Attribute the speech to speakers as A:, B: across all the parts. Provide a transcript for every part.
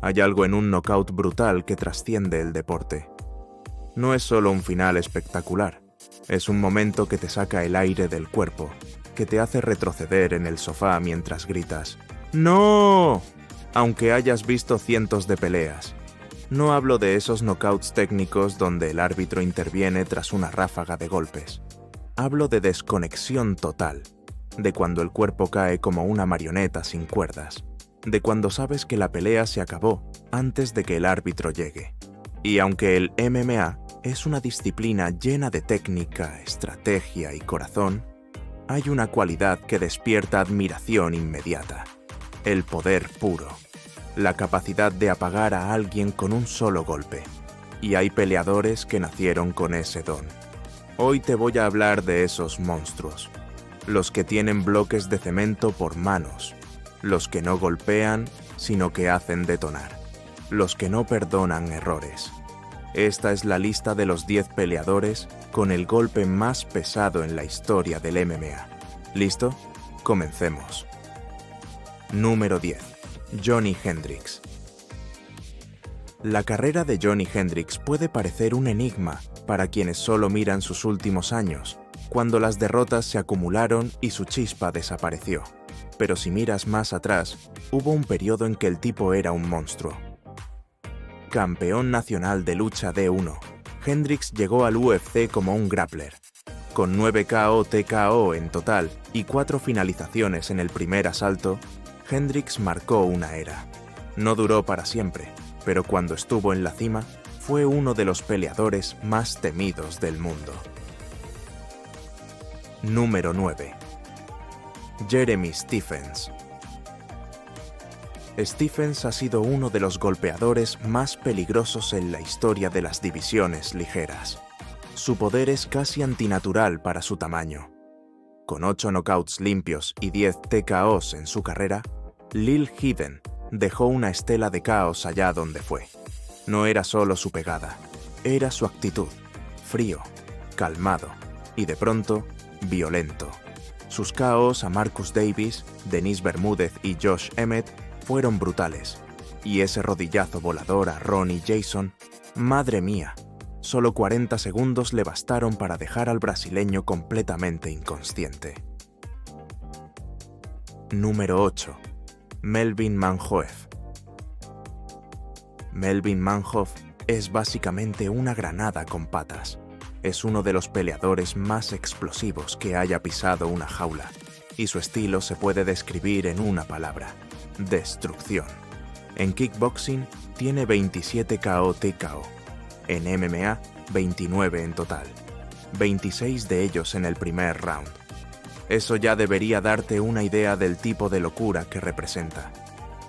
A: Hay algo en un knockout brutal que trasciende el deporte. No es solo un final espectacular, es un momento que te saca el aire del cuerpo, que te hace retroceder en el sofá mientras gritas ¡No! Aunque hayas visto cientos de peleas. No hablo de esos knockouts técnicos donde el árbitro interviene tras una ráfaga de golpes. Hablo de desconexión total, de cuando el cuerpo cae como una marioneta sin cuerdas, de cuando sabes que la pelea se acabó antes de que el árbitro llegue. Y aunque el MMA es una disciplina llena de técnica, estrategia y corazón, hay una cualidad que despierta admiración inmediata: el poder puro, la capacidad de apagar a alguien con un solo golpe. Y hay peleadores que nacieron con ese don. Hoy te voy a hablar de esos monstruos, los que tienen bloques de cemento por manos, los que no golpean, sino que hacen detonar, los que no perdonan errores. Esta es la lista de los 10 peleadores con el golpe más pesado en la historia del MMA. ¿Listo? Comencemos. Número 10. Johnny Hendricks. La carrera de Johnny Hendricks puede parecer un enigma para quienes solo miran sus últimos años, cuando las derrotas se acumularon y su chispa desapareció. Pero si miras más atrás, hubo un periodo en que el tipo era un monstruo. Campeón nacional de lucha D1, Hendricks llegó al UFC como un grappler. Con 9 KO TKO en total y 4 finalizaciones en el primer asalto, Hendricks marcó una era. No duró para siempre, pero cuando estuvo en la cima, fue uno de los peleadores más temidos del mundo. Número 9. Jeremy Stephens. Stephens ha sido uno de los golpeadores más peligrosos en la historia de las divisiones ligeras. Su poder es casi antinatural para su tamaño. Con 8 knockouts limpios y 10 TKOs en su carrera, Lil Hidden dejó una estela de caos allá donde fue. No era solo su pegada, era su actitud, frío, calmado y de pronto, violento. Sus KOs a Marcus Davis, Denise Bermúdez y Josh Emmett fueron brutales, y ese rodillazo volador a Ronnie Jason, madre mía, solo 40 segundos le bastaron para dejar al brasileño completamente inconsciente. Número 8. Melvin Manhoef. Melvin Manhoef es básicamente una granada con patas. Es uno de los peleadores más explosivos que haya pisado una jaula, y su estilo se puede describir en una palabra: destrucción. En kickboxing tiene 27 KO TKO, en MMA 29 en total, 26 de ellos en el primer round. Eso ya debería darte una idea del tipo de locura que representa.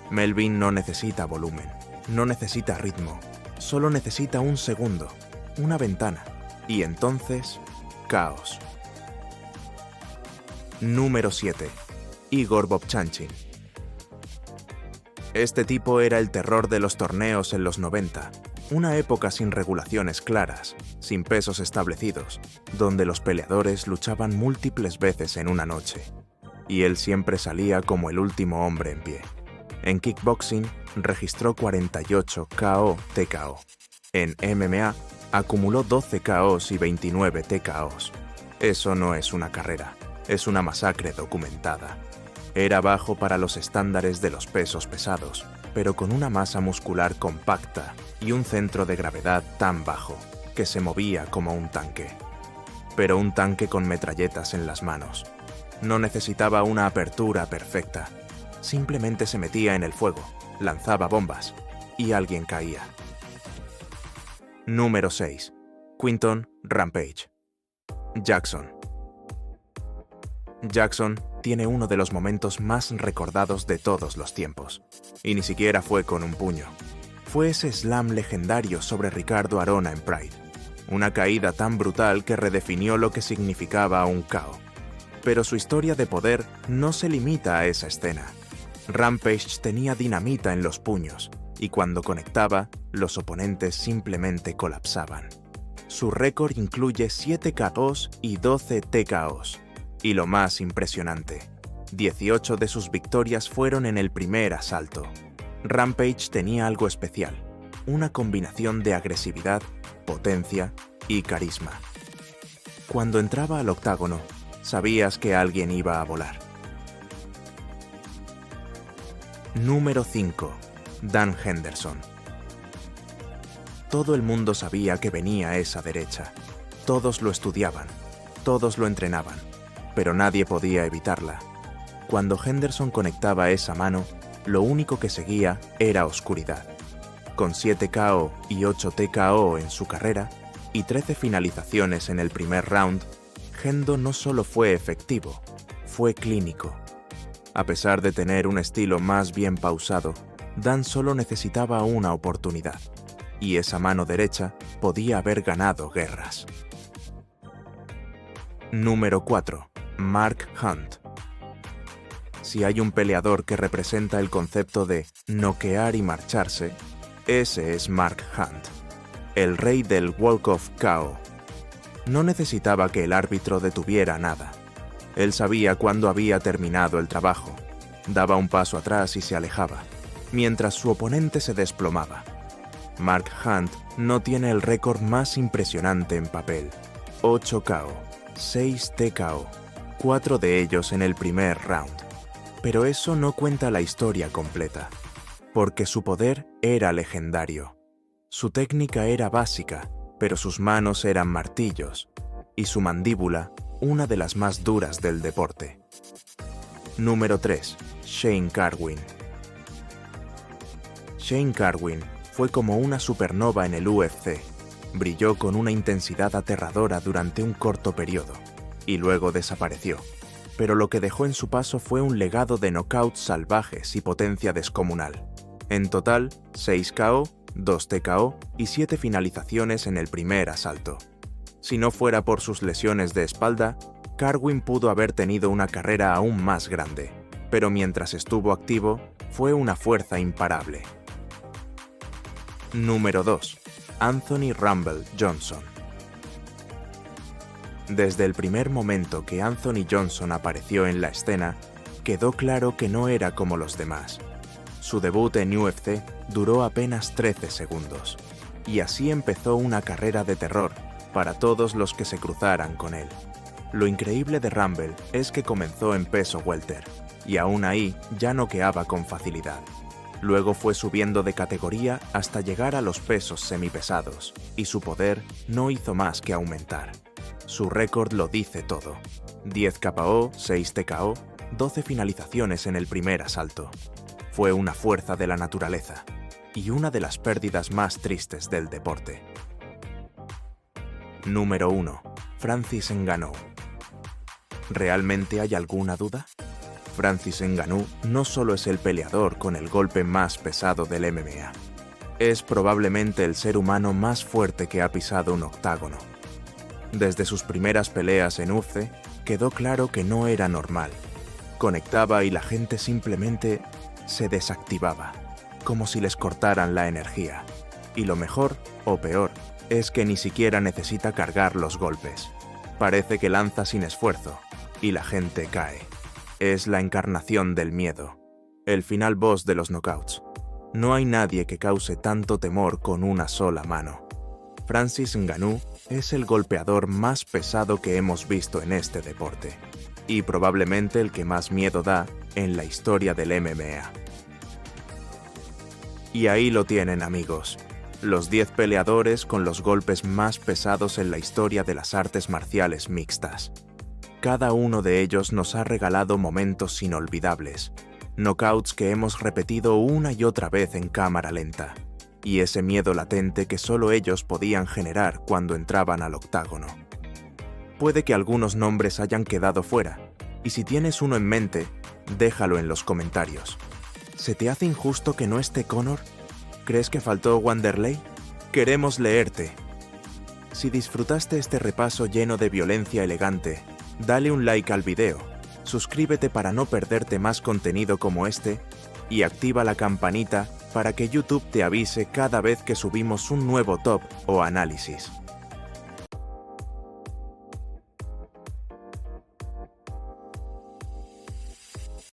A: Melvin no necesita volumen, no necesita ritmo, solo necesita un segundo, una ventana, y entonces, caos. Número 7. Igor Vovchanchyn. Este tipo era el terror de los torneos en los 90, una época sin regulaciones claras, sin pesos establecidos, donde los peleadores luchaban múltiples veces en una noche, y él siempre salía como el último hombre en pie. En kickboxing registró 48 KO TKO. En MMA acumuló 12 KOs y 29 TKOs. Eso no es una carrera, es una masacre documentada. Era bajo para los estándares de los pesos pesados, pero con una masa muscular compacta y un centro de gravedad tan bajo que se movía como un tanque. Pero un tanque con metralletas en las manos. No necesitaba una apertura perfecta. Simplemente se metía en el fuego, lanzaba bombas y alguien caía. Número 6. Quinton Rampage. Jackson. Jackson tiene uno de los momentos más recordados de todos los tiempos. Y ni siquiera fue con un puño. Fue ese slam legendario sobre Ricardo Arona en Pride. Una caída tan brutal que redefinió lo que significaba un KO. Pero su historia de poder no se limita a esa escena. Rampage tenía dinamita en los puños, y cuando conectaba, los oponentes simplemente colapsaban. Su récord incluye 7 KOs y 12 TKOs. Y lo más impresionante, 18 de sus victorias fueron en el primer asalto. Rampage tenía algo especial, una combinación de agresividad, potencia y carisma. Cuando entraba al octágono, sabías que alguien iba a volar. Número 5. Dan Henderson. Todo el mundo sabía que venía esa derecha. Todos lo estudiaban, todos lo entrenaban, pero nadie podía evitarla. Cuando Henderson conectaba esa mano, lo único que seguía era oscuridad. Con 7 KO y 8 TKO en su carrera, y 13 finalizaciones en el primer round, Hendo no solo fue efectivo, fue clínico. A pesar de tener un estilo más bien pausado, Dan solo necesitaba una oportunidad, y esa mano derecha podía haber ganado guerras. Número 4. Mark Hunt. Si hay un peleador que representa el concepto de noquear y marcharse, ese es Mark Hunt, el rey del Walk of KO. No necesitaba que el árbitro detuviera nada. Él sabía cuándo había terminado el trabajo. Daba un paso atrás y se alejaba, mientras su oponente se desplomaba. Mark Hunt no tiene el récord más impresionante en papel. 8 KO, 6 TKO, 4 de ellos en el primer round. Pero eso no cuenta la historia completa, porque su poder era legendario. Su técnica era básica, pero sus manos eran martillos, y su mandíbula una de las más duras del deporte. Número 3. Shane Carwin. Shane Carwin fue como una supernova en el UFC. Brilló con una intensidad aterradora durante un corto periodo, y luego desapareció. Pero lo que dejó en su paso fue un legado de knockouts salvajes y potencia descomunal. En total, 6 KO, 2 TKO y 7 finalizaciones en el primer asalto. Si no fuera por sus lesiones de espalda, Carwin pudo haber tenido una carrera aún más grande, pero mientras estuvo activo, fue una fuerza imparable. Número 2. Anthony Rumble Johnson. Desde el primer momento que Anthony Johnson apareció en la escena, quedó claro que no era como los demás. Su debut en UFC duró apenas 13 segundos, y así empezó una carrera de terror para todos los que se cruzaran con él. Lo increíble de Rumble es que comenzó en peso welter, y aún ahí ya noqueaba con facilidad. Luego fue subiendo de categoría hasta llegar a los pesos semipesados, y su poder no hizo más que aumentar. Su récord lo dice todo: 10 KO, 6 TKO, 12 finalizaciones en el primer asalto. Fue una fuerza de la naturaleza, y una de las pérdidas más tristes del deporte. Número 1. Francis Ngannou. ¿Realmente hay alguna duda? Francis Ngannou no solo es el peleador con el golpe más pesado del MMA, es probablemente el ser humano más fuerte que ha pisado un octágono. Desde sus primeras peleas en UFC, quedó claro que no era normal. Conectaba y la gente simplemente se desactivaba, como si les cortaran la energía. Y lo mejor, o peor, es que ni siquiera necesita cargar los golpes. Parece que lanza sin esfuerzo, y la gente cae. Es la encarnación del miedo, el final boss de los knockouts. No hay nadie que cause tanto temor con una sola mano. Francis Ngannou es el golpeador más pesado que hemos visto en este deporte, y probablemente el que más miedo da en la historia del MMA. Y ahí lo tienen, amigos, los 10 peleadores con los golpes más pesados en la historia de las artes marciales mixtas. Cada uno de ellos nos ha regalado momentos inolvidables, knockouts que hemos repetido una y otra vez en cámara lenta, y ese miedo latente que solo ellos podían generar cuando entraban al octágono. Puede que algunos nombres hayan quedado fuera, y si tienes uno en mente, déjalo en los comentarios. ¿Se te hace injusto que no esté Conor? ¿Crees que faltó Wanderlei? Queremos leerte. Si disfrutaste este repaso lleno de violencia elegante, dale un like al video, suscríbete para no perderte más contenido como este y activa la campanita para que YouTube te avise cada vez que subimos un nuevo top o análisis.